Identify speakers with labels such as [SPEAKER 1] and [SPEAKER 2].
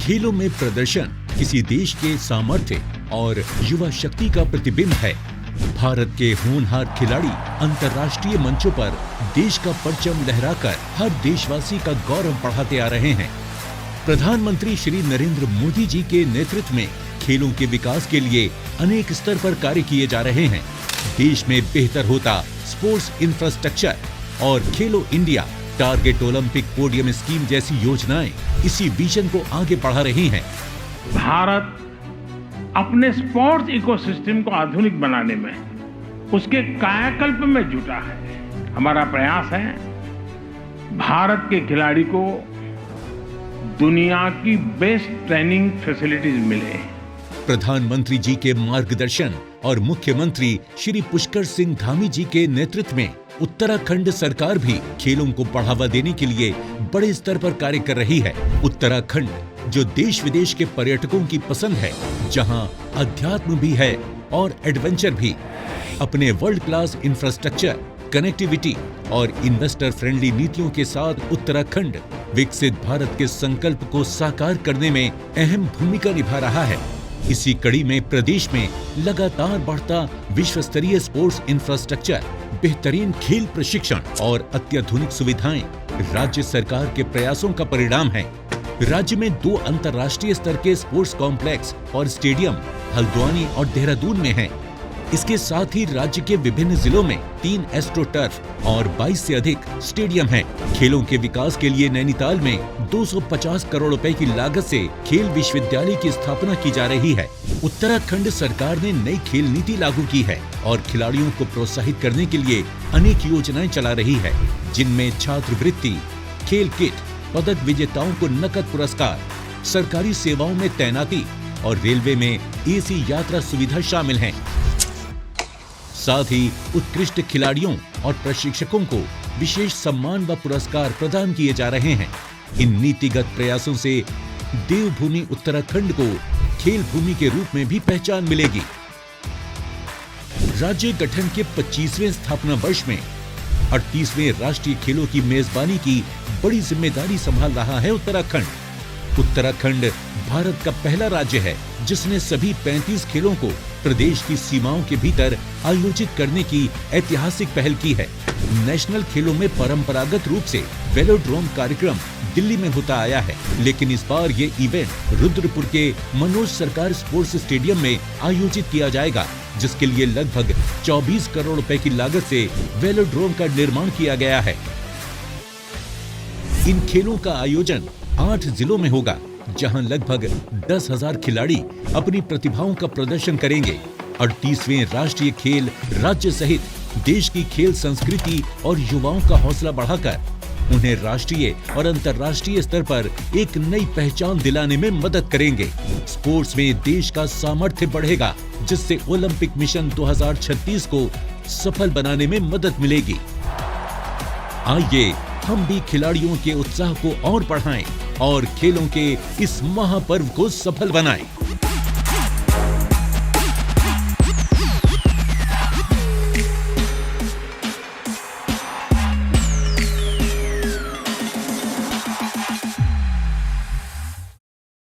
[SPEAKER 1] खेलों में प्रदर्शन किसी देश के सामर्थ्य और युवा शक्ति का प्रतिबिंब है। भारत के होनहार खिलाड़ी अंतर्राष्ट्रीय मंचों पर देश का परचम लहराकर हर देशवासी का गौरव बढ़ाते आ रहे हैं। प्रधानमंत्री श्री नरेंद्र मोदी जी के नेतृत्व में खेलों के विकास के लिए अनेक स्तर पर कार्य किए जा रहे हैं। देश में बेहतर होता स्पोर्ट्स इंफ्रास्ट्रक्चर और खेलो India target Olympic podium scheme जैसी योजनाएं इसी विजन को आगे बढ़ा रही हैं।
[SPEAKER 2] भारत अपने स्पोर्ट्स इकोसिस्टम को आधुनिक बनाने में, उसके कायाकल्प में जुटा है। हमारा प्रयास है भारत के खिलाड़ी को दुनिया की बेस्ट ट्रेनिंग फैसिलिटीज मिले।
[SPEAKER 1] प्रधानमंत्री जी के मार्गदर्शन और मुख्यमंत्री श्री पुष्कर सिंह धामी जी के नेतृत्व में उत्तराखंड सरकार भी खेलों को बढ़ावा देने के लिए बड़े स्तर पर कार्य कर रही है। उत्तराखंड जो देश विदेश के पर्यटकों की पसंद है, जहां अध्यात्म भी है और एडवेंचर भी, अपने वर्ल्ड क्लास इंफ्रास्ट्रक्चर, कनेक्टिविटी और इन्वेस्टर फ्रेंडली नीतियों के साथ उत्तराखंड विकसित भारत के संकल्प को साकार करने में अहम भूमिका निभा रहा है। इसी कड़ी में प्रदेश में लगातार बढ़ता विश्व स्तरीय स्पोर्ट्स इंफ्रास्ट्रक्चर, बेहतरीन खेल प्रशिक्षण और अत्याधुनिक सुविधाएं राज्य सरकार के प्रयासों का परिणाम है। राज्य में 2 अंतर्राष्ट्रीय स्तर के स्पोर्ट्स कॉम्प्लेक्स और स्टेडियम हल्द्वानी और देहरादून में हैं। इसके साथ ही राज्य के विभिन्न जिलों में 3 एस्ट्रो टर्फ और 22 से अधिक स्टेडियम हैं। खेलों के विकास के लिए नैनीताल में 250 करोड़ रुपए की लागत से खेल विश्वविद्यालय की स्थापना की जा रही है। उत्तराखंड सरकार ने नई खेल नीति लागू की है और खिलाड़ियों को प्रोत्साहित करने के लिए अनेक योजनाएं चला रही है, जिनमें छात्रवृत्ति, खेल किट, पदक विजेताओं को नकद पुरस्कार, सरकारी सेवाओं में तैनाती और रेलवे में एसी यात्रा सुविधा शामिल हैं। साथ ही उत्कृष्ट खिलाड़ियों और प्रशिक्षकों को विशेष सम्मान व पुरस्कार प्रदान किए जा रहे हैं। इन नीतिगत प्रयासों से देवभूमि उत्तराखंड को खेल भूमि के रूप में भी पहचान मिलेगी। राज्य गठन के 25वें स्थापना वर्ष में 38वें राष्ट्रीय खेलों की मेजबानी की बड़ी जिम्मेदारी संभाल रहा है उत्तराखंड। उत्तराखंड भारत का पहला राज्य है जिसने सभी 35 खेलों को प्रदेश की सीमाओं के भीतर आयोजित करने की ऐतिहासिक पहल की है। नेशनल खेलों में परंपरागत रूप से वेलोड्रोम कार्यक्रम दिल्ली में होता आया है, लेकिन इस बार ये इवेंट रुद्रपुर के मनोज सरकार स्पोर्ट्स स्टेडियम में आयोजित किया जाएगा, जिसके लिए लगभग 24 करोड़ रुपए की लागत से वेलोड्रोम का निर्माण किया गया है। इन खेलों का आयोजन 8 जिलों में होगा, जहां लगभग 10,000 खिलाड़ी अपनी प्रतिभाओं का प्रदर्शन करेंगे। 38वें राष्ट्रीय खेल राज्य सहित देश की खेल संस्कृति और युवाओं का हौसला बढ़ाकर उन्हें राष्ट्रीय और अंतर्राष्ट्रीय स्तर पर एक नई पहचान दिलाने में मदद करेंगे। स्पोर्ट्स में देश का सामर्थ्य बढ़ेगा, जिससे ओलंपिक मिशन 2036 को सफल बनाने में मदद मिलेगी। आइए हम भी खिलाड़ियों के उत्साह को और बढ़ाएं और खेलों के इस महापर्व को सफल बनाएं।